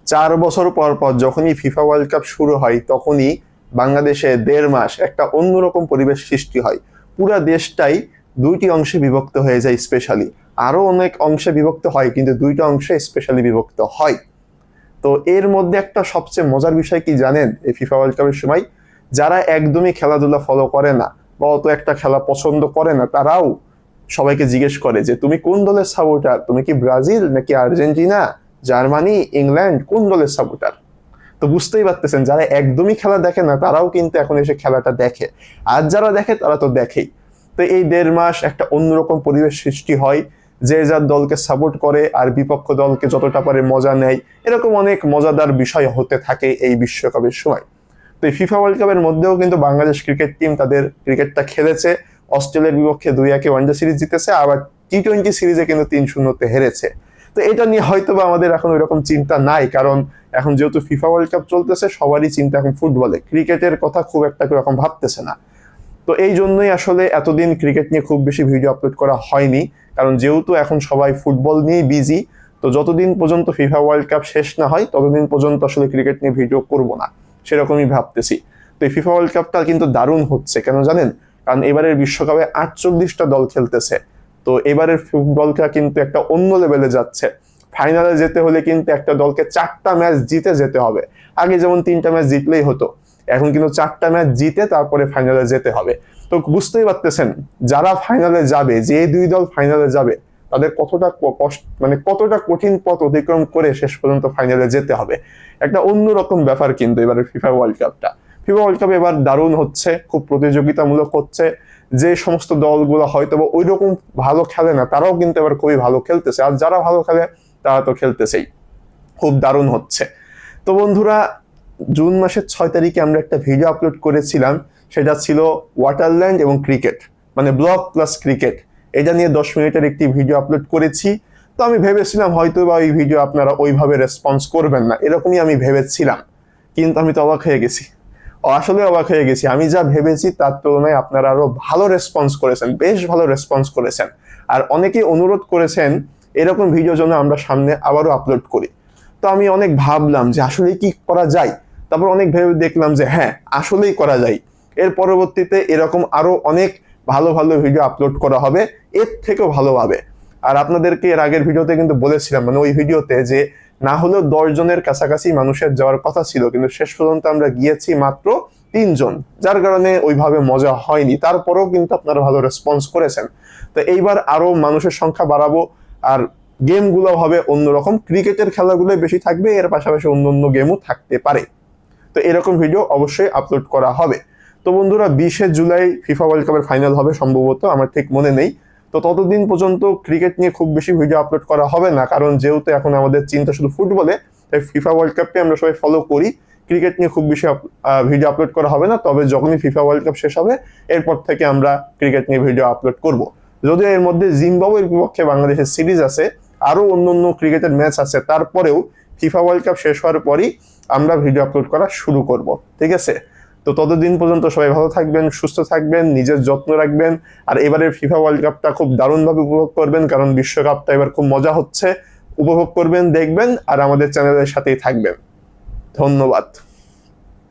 4 বছর পর পর যখনই ফিফা ওয়ার্ল্ড কাপ শুরু হয় তখনই বাংলাদেশে 1.5 মাস একটা অন্যরকম পরিবেশ সৃষ্টি হয়। পুরা দেশটাই দুইটি অংশে বিভক্ত হয়ে যায়। স্পেশালি আরো অনেক অংশে বিভক্ত হয়, কিন্তু দুইটা অংশে স্পেশালি বিভক্ত হয়। তো এর মধ্যে একটা সবচেয়ে মজার বিষয় কি জানেন? এই ফিফা ওয়ার্ল্ড কাপের সময় যারা একদমই খেলাধুলা ফলো করে না বা অত একটা খেলা পছন্দ করে না, তারাও সবাইকে জিজ্ঞেস করে যে তুমি কোন দলের সাপোর্টার, তুমি কি ব্রাজিল নাকি আর্জেন্টিনা, জার্মানি, ইংল্যান্ড, কোন দলের সাপোর্টার? তো বুঝতেই পারতেছেন, যারা একদমই খেলা দেখে না তারাও কিন্তু এখন এসে খেলাটা দেখে, আর যারা দেখে তারা তো দেখেই। তো এই 1.5 মাস একটা অন্যরকম পরিবেশ সৃষ্টি হয়, যে যার দলকে সাপোর্ট করে আর বিপক্ষ দলকে যতটা পারে মজা নেয়। এরকম অনেক মজাদার বিষয় হতে থাকে এই বিশ্বকাপের সময়। তো এই ফিফা ওয়ার্ল্ড কাপের মধ্যেও কিন্তু বাংলাদেশ ক্রিকেট টিম তাদের ক্রিকেটটা খেলেছে। অস্ট্রেলিয়ার বিপক্ষে 2-1 ওয়ানডে সিরিজ জিতেছে, আবার টি-20 সিরিজে কিন্তু 3-0 হেরেছে। তো এটা নিয়ে হয়তো বা আমাদের এখন ওইরকম চিন্তা নাই, কারণ এখন যেহেতু ফিফা ওয়ার্ল্ড কাপ চলতেছে, সবারই চিন্তা এখন ফুটবলে, ক্রিকেটের কথা খুব একটা কেউ এখন ভাবতেছে না। তো এই জন্যই আসলে এতদিন ক্রিকেট নিয়ে খুব বেশি ভিডিও আপলোড করা হয়নি, কারণ যেহেতু এখন সবাই ফুটবল নিয়ে বিজি। তো যতদিন পর্যন্ত ফিফা ওয়ার্ল্ড কাপ শেষ না হয় ততদিন পর্যন্ত আসলে ক্রিকেট নিয়ে ভিডিও করব না, সেরকমই ভাবতেছি। তো এই ফিফা ওয়ার্ল্ড কাপটা কিন্তু দারুণ হচ্ছে, কেন জানেন? কারণ এবারের বিশ্বকাপে 48টা দল খেলতেছে। তো এবারের ফুটবলটা কিন্তু একটা অন্য লেভেলে যাচ্ছে। ফাইনালে যেতে হলে কিন্তু একটা দলকে 4টা ম্যাচ জিতে যেতে হবে। আগে যেমন 3টা ম্যাচ জিতলেই হতো, এখন কিন্তু 4টা ম্যাচ জিতে তারপরে ফাইনালে যেতে হবে। তো বুঝতেই পারতেছেন, যারা ফাইনালে যাবে, যে দুই দল ফাইনালে যাবে, তাদের কতটা কতটা কঠিন পথ অতিক্রম করে শেষ পর্যন্ত ফাইনালে যেতে হবে। একটা অন্যরকম ব্যাপার কিন্তু এবারে ফিফা ওয়ার্ল্ড কাপটা। ফিফা ওয়ার্ল্ড কাপ এবার দারুণ হচ্ছে, খুব প্রতিযোগিতামূলক হচ্ছে। যে সমস্ত দলগুলো হয়তো ওই রকম ভালো খেলে না, তারাও কিন্তু এবার খুবই ভালো খেলতেছে, আর যারা ভালো খেলে তারা তো খেলতেছেই। খুব দারুণ হচ্ছে। তো বন্ধুরা, জুন মাসের 6 তারিখে আমরা একটা ভিডিও আপলোড করেছিলাম, সেটা ছিল ওয়াটারল্যান্ড এবং ক্রিকেট, মানে ব্লগ প্লাস ক্রিকেট। এটা নিয়ে 10 মিনিটের একটি ভিডিও আপলোড করেছি। তো আমি ভেবেছিলাম হয়তো বা ওই ভিডিও আপনারা ওইভাবে রেসপন্স করবেন না, এরকমই আমি ভেবেছিলাম। কিন্তু আমি তো অবাক হয়ে গেছি, আসলে অবাক হয়ে গেছি। আমি যা ভেবেছি তার তুলনায় আপনারা আরো ভালো রেসপন্স করেছেন, বেশ ভালো রেসপন্স করেছেন। আর অনেকেই অনুরোধ করেছেন এরকম ভিডিও যেন আমরা সামনে আবারও আপলোড করি। তো আমি অনেক ভাবলাম যে আসলে কি করা যায়। তারপর অনেক ভেবে দেখলাম যে হ্যাঁ, আসলেই করা যায়। এর পরবর্তীতে এরকম আরো অনেক ভালো ভালো ভিডিও আপলোড করা হবে, এর থেকেও ভালোভাবে। আর আপনাদেরকে এর আগের ভিডিওতে কিন্তু বলেছিলাম, মানে ওই ভিডিওতে, যে না হলেও 10 জনের কাছাকাছি মানুষের যাওয়ার কথা ছিল, কিন্তু শেষ পর্যন্ত আমরা গিয়েছি মাত্র 3 জন, যার কারণে ওইভাবে মজা হয়নি। তারপরেও কিন্তু আপনারা ভালো রেসপন্স করেছেন। তো এইবার আরো মানুষের সংখ্যা বাড়াবো, আর গেমগুলো হবে অন্যরকম। ক্রিকেটের খেলাগুলো বেশি থাকবে, এর পাশাপাশি অন্য গেমও থাকতে পারে। তো এরকম ভিডিও অবশ্যই আপলোড করা হবে। তো বন্ধুরা, 20 জুলাই ফিফা ওয়ার্ল্ড কাপের ফাইনাল হবে সম্ভবত, আমার ঠিক মনে নেই। তো ততদিন পর্যন্ত ক্রিকেট নিয়ে খুব বেশি ভিডিও আপলোড করা হবে না, কারণ যেহেতু এখন আমাদের চিন্তা শুধু ফুটবলে, তাই ফিফা ওয়ার্ল্ড কাপকে আমরা সবাই ফলো করি। ক্রিকেট নিয়ে খুব বেশি ভিডিও আপলোড করা হবে না, তবে যখনই ফিফা ওয়ার্ল্ড কাপ শেষ হবে এরপর থেকে আমরা ক্রিকেট নিয়ে ভিডিও আপলোড করব। যদিও এর মধ্যে জিম্বাবুয়ের বিপক্ষে বাংলাদেশের সিরিজ আছে, আরো অন্য ক্রিকেটের ম্যাচ আছে, তারপরেও ফিফা ওয়ার্ল্ড কাপ শেষ হওয়ার পরই আমরা ভিডিও আপলোড করা শুরু করব, ঠিক আছে? তো ততদিন পর্যন্ত সবাই ভালো থাকবেন, সুস্থ থাকবেন, নিজের যত্ন রাখবেন। আর এবারের ফিফা ওয়ার্ল্ড কাপটা খুব দারুণভাবে উপভোগ করবেন, কারণ বিশ্বকাপটা এবার খুব মজা হচ্ছে। উপভোগ করবেন, দেখবেন, আর আমাদের চ্যানেলের সাথেই থাকবেন। ধন্যবাদ।